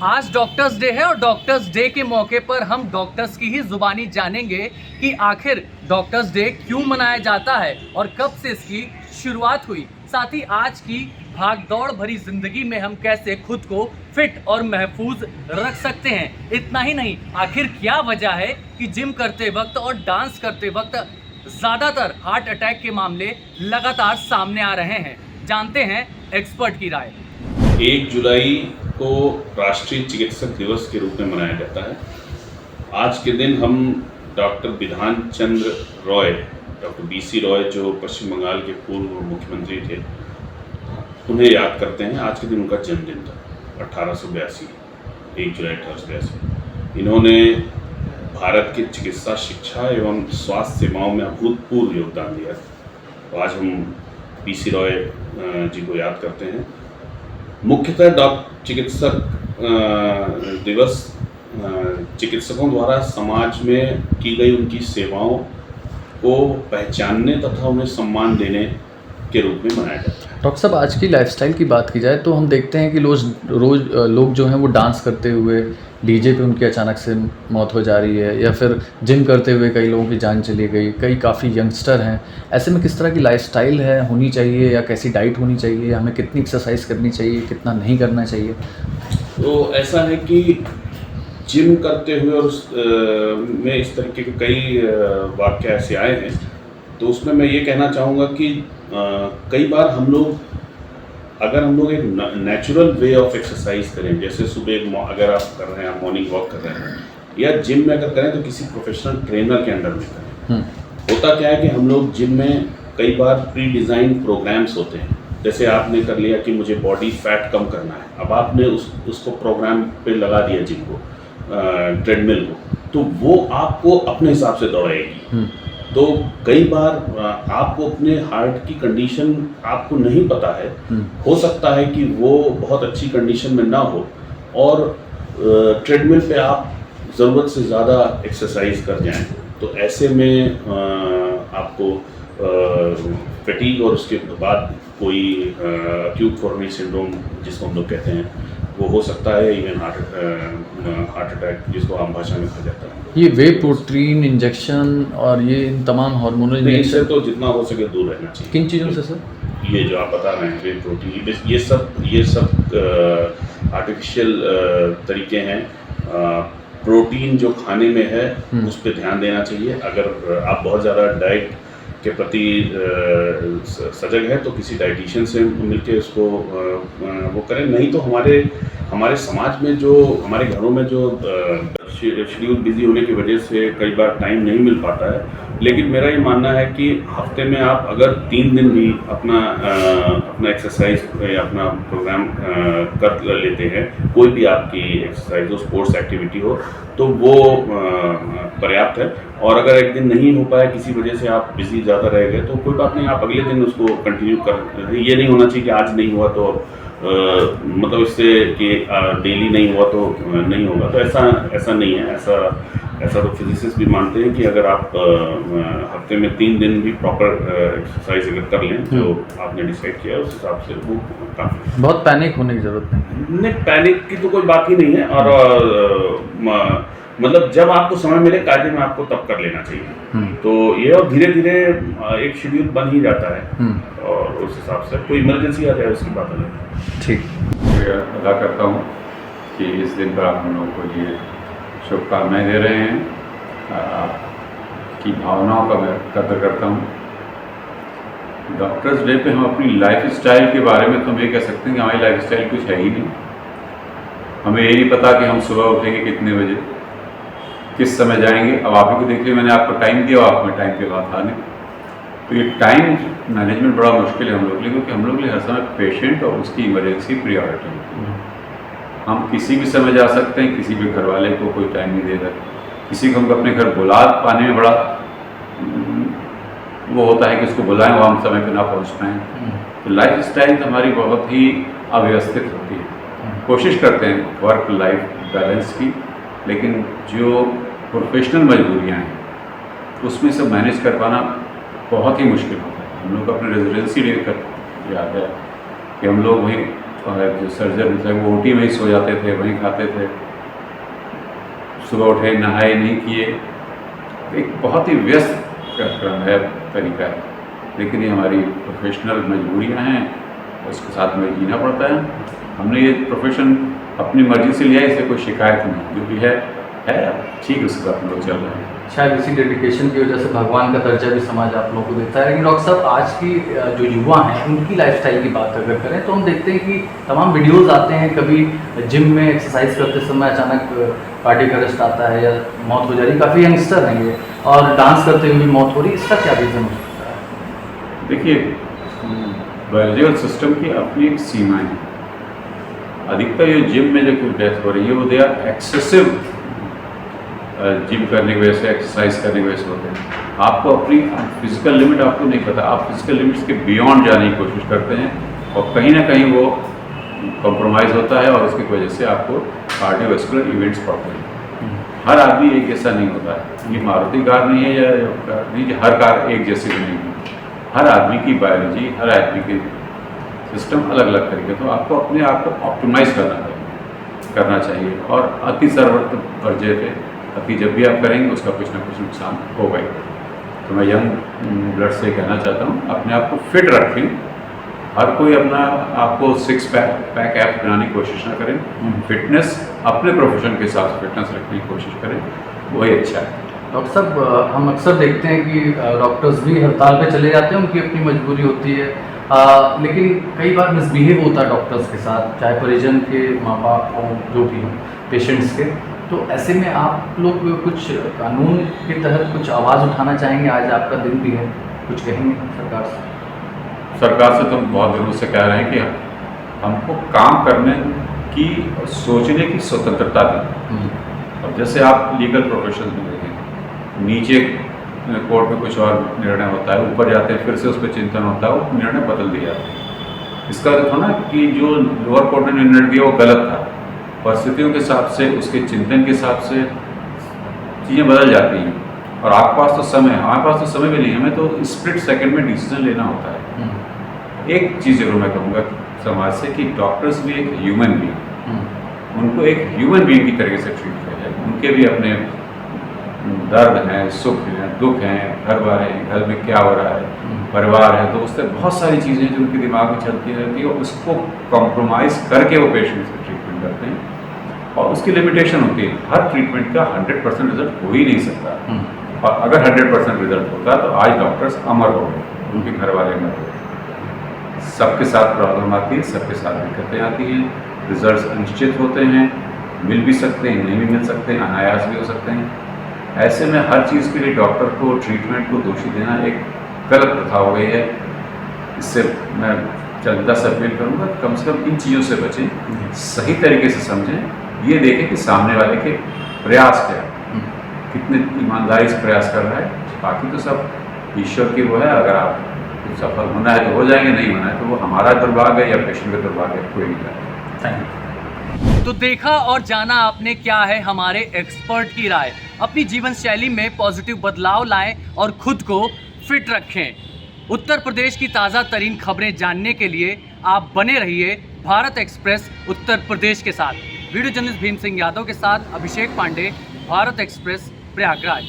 आज doctors day है और डॉक्टर्स डे के मौके पर हम डॉक्टर्स की ही जुबानी जानेंगे कि आखिर डॉक्टर्स डे क्यों मनाया जाता है और कब से इसकी शुरुआत हुई। साथ ही आज की भागदौड़ भरी जिंदगी में हम कैसे खुद को फिट और महफूज रख सकते हैं। इतना ही नहीं, आखिर क्या वजह है कि जिम करते वक्त और डांस करते वक्त ज़्यादातर हार्ट अटैक के मामले लगातार सामने आ रहे हैं। जानते हैं एक्सपर्ट की राय। 1 जुलाई को राष्ट्रीय चिकित्सक दिवस के रूप में मनाया जाता है। आज के दिन हम डॉक्टर बिधान चंद्र रॉय, डॉक्टर BC रॉय, जो पश्चिम बंगाल के पूर्व मुख्यमंत्री थे, उन्हें याद करते हैं। आज के दिन उनका जन्मदिन था 1882, 1 जुलाई 1882। इन्होंने भारत की चिकित्सा शिक्षा एवं स्वास्थ्य सेवाओं में अभूतपूर्व योगदान दिया। तो आज हम BC रॉय जी को याद करते हैं। मुख्यतः चिकित्सक दिवस चिकित्सकों द्वारा समाज में की गई उनकी सेवाओं को पहचानने तथा उन्हें सम्मान देने के रूप में मनाया जाता है। डॉक्टर साहब, आज की लाइफस्टाइल की बात की जाए तो हम देखते हैं कि रोज लोग जो हैं वो डांस करते हुए डीजे पे उनकी अचानक से मौत हो जा रही है, या फिर जिम करते हुए कई लोगों की जान चली गई। कई काफ़ी यंगस्टर हैं। ऐसे में किस तरह की लाइफस्टाइल है होनी चाहिए, या कैसी डाइट होनी चाहिए, हमें कितनी एक्सरसाइज करनी चाहिए, कितना नहीं करना चाहिए? तो ऐसा है कि जिम करते हुए और में इस तरीके के कई वाक्य ऐसे आए हैं। तो उसमें मैं ये कहना चाहूँगा कि कई बार अगर हम लोग एक नेचुरल वे ऑफ एक्सरसाइज करें, जैसे सुबह अगर आप कर रहे हैं, आप मॉर्निंग वॉक कर रहे हैं, या जिम में अगर करें तो किसी प्रोफेशनल ट्रेनर के अंडर में करें। होता क्या है कि हम लोग जिम में कई बार प्री डिज़ाइन प्रोग्राम्स होते हैं। जैसे आपने कर लिया कि मुझे बॉडी फैट कम करना है, अब आपने उसको प्रोग्राम पे लगा दिया जिम को, ट्रेडमिल को, तो वो आपको अपने हिसाब से दौड़ाएगी। तो कई बार आपको अपने हार्ट की कंडीशन आपको नहीं पता है। हो सकता है कि वो बहुत अच्छी कंडीशन में ना हो और ट्रेडमिल पे आप ज़रूरत से ज़्यादा एक्सरसाइज कर जाएं। तो ऐसे में आपको फटीग और उसके बाद कोई एक्यूट कोरोनरी सिंड्रोम जिसको हम लोग कहते हैं, वो हो सकता है। इवन हार्ट अटैक जिसको आम भाषा में कहा जाता है। ये वे प्रोटीन इंजेक्शन और ये इन तमाम हार्मोनल इनसे इंजेक्शन तो जितना हो सके दूर रहना चाहिए। किन चीज़ों से सर? ये जो आप बता रहे हैं वे प्रोटीन, ये सब आर्टिफिशियल तरीके हैं। प्रोटीन जो खाने में है उस पर ध्यान देना चाहिए। अगर आप बहुत ज़्यादा डाइट के प्रति सजग है तो किसी डाइटिशियन से मिलके उसको वो करें। नहीं तो हमारे समाज में जो हमारे घरों में जो शेड्यूल बिजी होने की वजह से कई बार टाइम नहीं मिल पाता है। लेकिन मेरा ये मानना है कि हफ्ते में आप अगर 3 दिन भी अपना एक्सरसाइज या अपना प्रोग्राम कर लेते हैं, कोई भी आपकी एक्सरसाइज हो, स्पोर्ट्स एक्टिविटी हो, तो वो पर्याप्त है। और अगर एक दिन नहीं हो पाया, किसी वजह से आप बिजी ज़्यादा रह गए, तो कोई बात नहीं, आप अगले दिन उसको कंटिन्यू कर। ये नहीं होना चाहिए कि आज नहीं हुआ तो मतलब इससे कि डेली नहीं हुआ तो नहीं होगा। तो ऐसा नहीं है। ऐसा तो फिजिसिस्ट भी मानते हैं कि अगर आप हफ्ते में 3 दिन भी प्रॉपर एक्सरसाइज अगर कर लें जो आपने डिसाइड किया, उस हिसाब से वो काफ़ी। बहुत पैनिक होने की ज़रूरत नहीं। पैनिक की तो कोई बात ही नहीं है। और मतलब जब आपको समय मिले कायदे में आपको तब कर लेना चाहिए। तो ये और धीरे धीरे एक शेड्यूल बन ही जाता है और उस हिसाब से कोई इमरजेंसी आ जाए उसकी बात अलग है। ठीक। अदा करता हूँ कि इस दिन पर आप हम लोगों को ये शुभकामनाएं दे रहे हैं। आपकी भावनाओं का मैं कदर करता हूँ। डॉक्टर्स डे पे हम अपनी लाइफ स्टाइल के बारे में तो हम ये कह सकते हैं कि हमारी लाइफ स्टाइल कुछ है ही नहीं। हमें ये नहीं पता कि हम सुबह उठेंगे कितने बजे, किस समय जाएंगे। अब आप को देखिए, मैंने आपको टाइम दिया, आप में टाइम के बाद था नहीं। तो ये टाइम मैनेजमेंट बड़ा मुश्किल है हम लोग के लिए, क्योंकि हम लोग के लिए हर समय पेशेंट और उसकी इमरजेंसी प्रियोरिटी होती है। हम किसी भी समय जा सकते हैं, किसी भी घर वाले को कोई टाइम नहीं देता। किसी को हम अपने घर बुला पाने में बड़ा वो होता है कि उसको बुलाएं, वो हम समय पर ना पहुँच पाएँ। तो लाइफ स्टाइल तो हमारी बहुत ही अव्यवस्थित होती है। कोशिश करते हैं वर्क लाइफ बैलेंस की, लेकिन जो प्रोफेशनल मजबूरियाँ हैं उसमें सब मैनेज कर पाना बहुत ही मुश्किल होता है। हम लोग अपने रेजिडेंसी लेकर याद है कि हम लोग वहीं और जो सर्जन थे वो ओटी में ही सो जाते थे, वहीं खाते थे, सुबह उठे नहाए नहीं किए। एक बहुत ही व्यस्त क्रम है, तरीका है, लेकिन ये हमारी प्रोफेशनल मजबूरियां हैं, उसके साथ में जीना पड़ता है। हमने ये प्रोफेशन अपनी मर्जी से लिया, इससे कोई शिकायत नहीं, जो भी है ठीक, उसके साथ हम लोग चल रहे हैं। शायद इसी डेडिकेशन की वजह से भगवान का दर्जा भी समाज आप लोगों को देता है। लेकिन डॉक्टर साहब, आज की जो युवा हैं उनकी लाइफस्टाइल की बात अगर करें तो हम देखते हैं कि तमाम वीडियोस आते हैं, कभी जिम में एक्सरसाइज करते समय अचानक कार्डियक अरेस्ट आता है या मौत हो जा रही है। काफ़ी यंगस्टर हैं ये, और डांस करते हुए भी मौत हो रही है, इसका क्या रीज़न हो सकता है? देखिए, बायोलॉजिकल सिस्टम की अपनी एक सीमाएँ हैं। अधिकतर ये जिम में जो कुछ डेथ हो रही है वो दे आर एक्सेसिव जिम करने की वजह से, एक्सरसाइज करने की वजह से होते हैं। आपको अपनी फिजिकल लिमिट आपको नहीं पता, आप फिजिकल लिमिट्स के बियॉन्ड जाने की कोशिश करते हैं और कहीं ना कहीं वो कॉम्प्रोमाइज़ होता है और उसकी वजह से आपको कार्डियोवैस्कुलर इवेंट्स पड़ते हैं। हर आदमी एक जैसा नहीं होता है। ये मारुति कार नहीं है या नहीं, हर कार एक जैसी तो नहीं है। हर आदमी की बायोलॉजी, हर आदमी की सिस्टम अलग अलग तरीके, तो आपको अपने आप को ऑप्टिमाइज़ करना चाहिए और अति सर्वत्र वर्जय पे, अति जब भी आप करेंगे उसका कुछ ना कुछ नुकसान होगा ही। तो मैं यंग ब्लड से कहना चाहता हूँ, अपने आप को फिट रखें। हर कोई अपना आपको सिक्स पैक ऐप बनाने की कोशिश ना करें। फिटनेस अपने प्रोफेशन के हिसाब से फिटनेस रखने की कोशिश करें, वही अच्छा है। डॉक्टर साहब, हम अक्सर देखते हैं कि डॉक्टर्स भी हड़ताल पे चले जाते हैं, उनकी अपनी मजबूरी होती है, लेकिन कई बार मिसबिहेव होता है डॉक्टर्स के साथ, चाहे परिजन के, माँ बाप हो, जो भी हो, पेशेंट्स के। तो ऐसे में आप लोग कुछ कानून के तहत कुछ आवाज़ उठाना चाहेंगे? आज आपका दिन भी है, कुछ कहेंगे सरकार से? सरकार से तो हम बहुत दिनों से कह रहे हैं कि हमको काम करने की, सोचने की स्वतंत्रता दी। और जैसे आप लीगल प्रोफेशन में देखें, नीचे कोर्ट में कुछ और निर्णय होता है, ऊपर जाते हैं फिर से उस पर चिंतन होता है, वो निर्णय बदल दिया जाता है। इसका अर्थ हो ना कि जो लोअर कोर्ट ने निर्णय दिया वो गलत था। परिस्थितियों के हिसाब से, उसके चिंतन के हिसाब से चीज़ें बदल जाती हैं। और आपके पास तो समय है, हमारे पास तो समय भी नहीं है, हमें तो स्प्लिट सेकंड में डिसीजन लेना होता है। एक चीज़ जरूर मैं कहूँगा समाज से कि डॉक्टर्स भी एक ह्यूमन बीइंग, उनको एक ह्यूमन बीइंग की तरीके से ट्रीट किया जाए। उनके भी अपने दर्द हैं, सुख हैं, दुख हैं, घर वाले हैं, घर में क्या हो रहा है, परिवार है, दोस्त है, बहुत सारी चीज़ें जो उनके दिमाग में चलती रहती है, उसको कॉम्प्रोमाइज़ करके वो पेशेंट से ट्रीटमेंट करते हैं। और उसकी लिमिटेशन होती है, हर ट्रीटमेंट का 100% रिजल्ट हो ही नहीं सकता। और अगर 100% रिजल्ट होता तो आज डॉक्टर्स अमर हो गए, उनके घर वाले अमर हो गए। सबके साथ प्रॉब्लम आती है, सबके साथ दिक्कतें आती हैं, रिजल्ट्स अनिश्चित होते हैं, मिल भी सकते हैं, नहीं भी मिल सकते हैं, अनायास भी हो सकते हैं। ऐसे में हर चीज़ के लिए डॉक्टर को, ट्रीटमेंट को दोषी देना एक गलत प्रथा हो गई है। इससे मैं चलता से अपील करूँगा, कम से कम इन चीज़ों से बचें, सही तरीके से समझें, ये देखें कि सामने वाले के प्रयास क्या है, कितने ईमानदारी से प्रयास कर रहा है। बाकी तो सब ईश्वर की वो है, अगर आप सफल होना है तो हो जाएंगे, नहीं होना है तो वो हमारा दुर्भाग्य है या पेशेंट का दुर्भाग्य है, कोई नहीं जाए। Thank you. तो देखा और जाना आपने क्या है हमारे एक्सपर्ट की राय। अपनी जीवन शैली में पॉजिटिव बदलाव लाएं और खुद को फिट रखें। उत्तर प्रदेश की ताज़ा तरीन खबरें जानने के लिए आप बने रहिए भारत एक्सप्रेस उत्तर प्रदेश के साथ। वीडियो जर्नलिस्ट भीम सिंह यादव के साथ अभिषेक पांडे, भारत एक्सप्रेस, प्रयागराज।